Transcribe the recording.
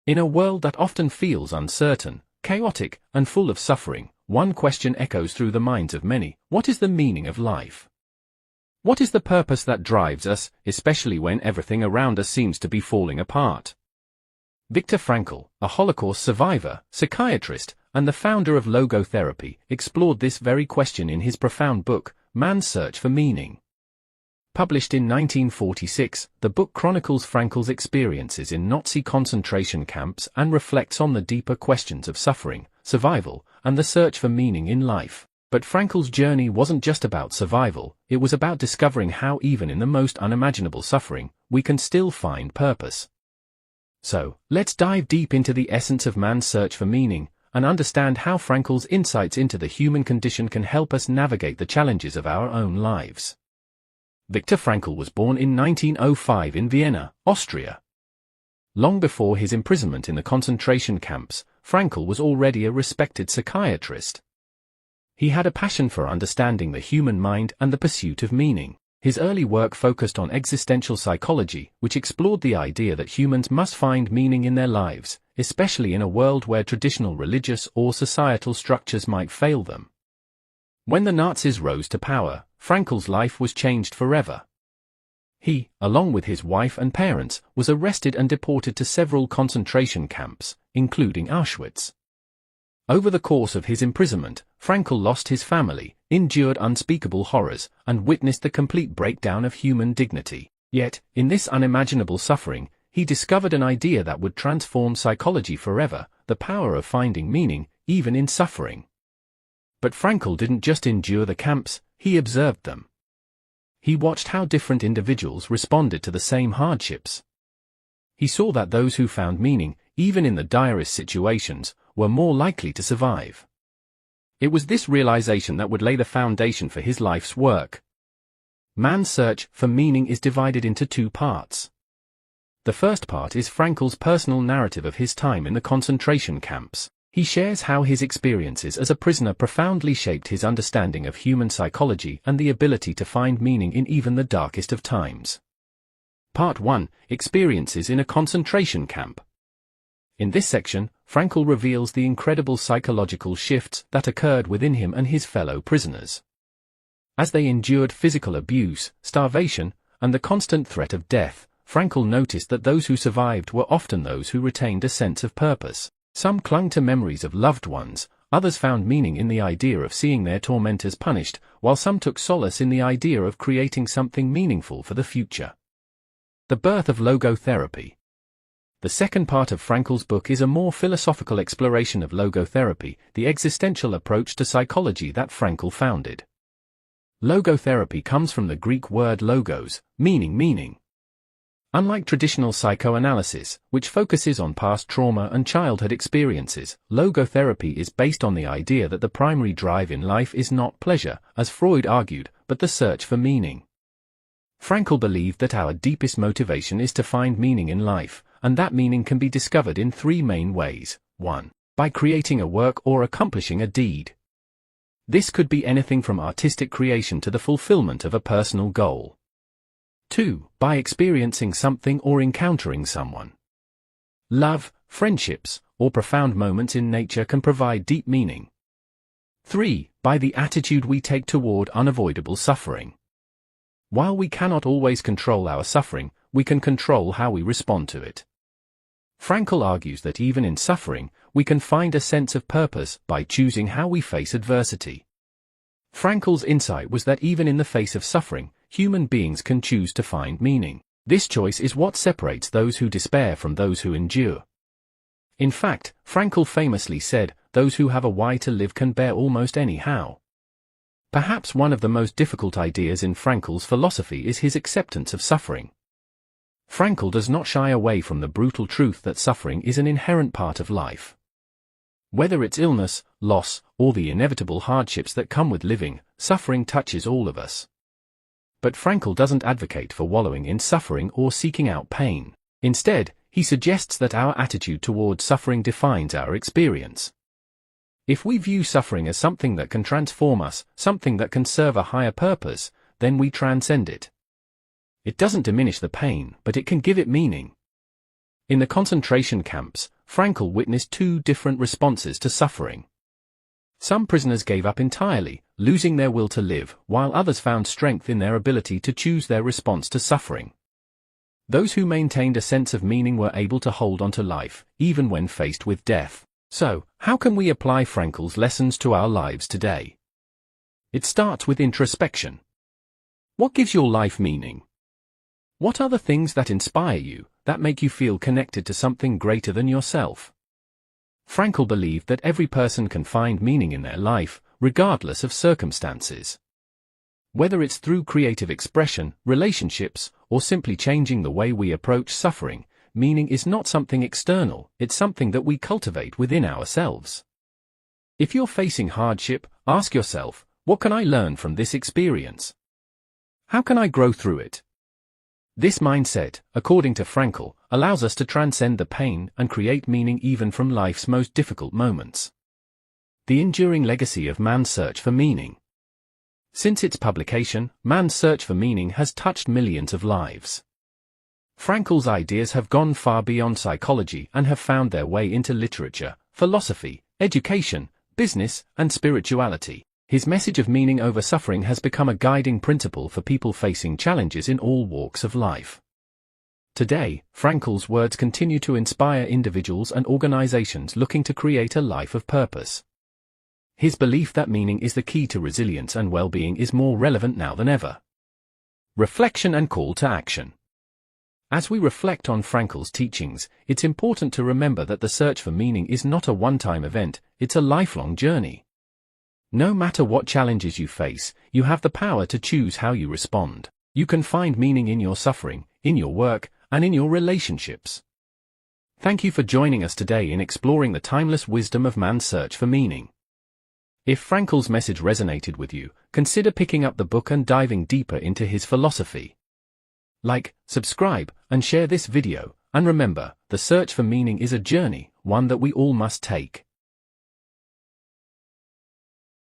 In a world that often feels uncertain, chaotic, and full of suffering, one question echoes through the minds of many: what is the meaning of life? What is the purpose that drives us, especially when everything around us seems to be falling apart? Viktor Frankl, a Holocaust survivor, psychiatrist, and the founder of Logotherapy, explored this very question in his profound book, Man's Search for Meaning. Published in 1946, the book chronicles Frankl's experiences in Nazi concentration camps and reflects on the deeper questions of suffering, survival, and the search for meaning in life. But Frankl's journey wasn't just about survival, it was about discovering how even in the most unimaginable suffering, we can still find purpose. So, let's dive deep into the essence of man's search for meaning, and understand how Frankl's insights into the human condition can help us navigate the challenges of our own lives. Viktor Frankl was born in 1905 in Vienna, Austria. Long before his imprisonment in the concentration camps, Frankl was already a respected psychiatrist. He had a passion for understanding the human mind and the pursuit of meaning. His early work focused on existential psychology, which explored the idea that humans must find meaning in their lives, especially in a world where traditional religious or societal structures might fail them. When the Nazis rose to power, Frankl's life was changed forever. He, along with his wife and parents, was arrested and deported to several concentration camps, including Auschwitz. Over the course of his imprisonment, Frankl lost his family, endured unspeakable horrors, and witnessed the complete breakdown of human dignity. Yet, in this unimaginable suffering, he discovered an idea that would transform psychology forever: the power of finding meaning, even in suffering. But Frankl didn't just endure the camps, he observed them. He watched how different individuals responded to the same hardships. He saw that those who found meaning, even in the direst situations, were more likely to survive. It was this realization that would lay the foundation for his life's work. Man's search for meaning is divided into two parts. The first part is Frankl's personal narrative of his time in the concentration camps. He shares how his experiences as a prisoner profoundly shaped his understanding of human psychology and the ability to find meaning in even the darkest of times. Part 1: Experiences in a Concentration Camp. In this section, Frankl reveals the incredible psychological shifts that occurred within him and his fellow prisoners. As they endured physical abuse, starvation, and the constant threat of death, Frankl noticed that those who survived were often those who retained a sense of purpose. Some clung to memories of loved ones, others found meaning in the idea of seeing their tormentors punished, while some took solace in the idea of creating something meaningful for the future. The birth of logotherapy. The second part of Frankl's book is a more philosophical exploration of logotherapy, the existential approach to psychology that Frankl founded. Logotherapy comes from the Greek word logos, meaning. Unlike traditional psychoanalysis, which focuses on past trauma and childhood experiences, logotherapy is based on the idea that the primary drive in life is not pleasure, as Freud argued, but the search for meaning. Frankl believed that our deepest motivation is to find meaning in life, and that meaning can be discovered in three main ways. 1. By creating a work or accomplishing a deed. This could be anything from artistic creation to the fulfillment of a personal goal. 2. By experiencing something or encountering someone. Love, friendships, or profound moments in nature can provide deep meaning. 3. By the attitude we take toward unavoidable suffering. While we cannot always control our suffering, we can control how we respond to it. Frankl argues that even in suffering, we can find a sense of purpose by choosing how we face adversity. Frankl's insight was that even in the face of suffering, human beings can choose to find meaning. This choice is what separates those who despair from those who endure. In fact, Frankl famously said, "Those who have a why to live can bear almost any how." Perhaps one of the most difficult ideas in Frankl's philosophy is his acceptance of suffering. Frankl does not shy away from the brutal truth that suffering is an inherent part of life. Whether it's illness, loss, or the inevitable hardships that come with living, suffering touches all of us. But Frankl doesn't advocate for wallowing in suffering or seeking out pain. Instead, he suggests that our attitude towards suffering defines our experience. If we view suffering as something that can transform us, something that can serve a higher purpose, then we transcend it. It doesn't diminish the pain, but it can give it meaning. In the concentration camps, Frankl witnessed two different responses to suffering. Some prisoners gave up entirely, losing their will to live, while others found strength in their ability to choose their response to suffering. Those who maintained a sense of meaning were able to hold on to life, even when faced with death. So, how can we apply Frankl's lessons to our lives today? It starts with introspection. What gives your life meaning? What are the things that inspire you, that make you feel connected to something greater than yourself? Frankl believed that every person can find meaning in their life, regardless of circumstances. Whether it's through creative expression, relationships, or simply changing the way we approach suffering, meaning is not something external, it's something that we cultivate within ourselves. If you're facing hardship, ask yourself, what can I learn from this experience? How can I grow through it? This mindset, according to Frankl, allows us to transcend the pain and create meaning even from life's most difficult moments. The enduring legacy of man's search for meaning. Since its publication, man's search for meaning has touched millions of lives. Frankl's ideas have gone far beyond psychology and have found their way into literature, philosophy, education, business, and spirituality. His message of meaning over suffering has become a guiding principle for people facing challenges in all walks of life. Today, Frankl's words continue to inspire individuals and organizations looking to create a life of purpose. His belief that meaning is the key to resilience and well-being is more relevant now than ever. Reflection and call to action. As we reflect on Frankl's teachings, it's important to remember that the search for meaning is not a one-time event, it's a lifelong journey. No matter what challenges you face, you have the power to choose how you respond. You can find meaning in your suffering, in your work, and in your relationships. Thank you for joining us today in exploring the timeless wisdom of man's search for meaning. If Frankl's message resonated with you, consider picking up the book and diving deeper into his philosophy. Like, subscribe, and share this video, and remember, the search for meaning is a journey, one that we all must take.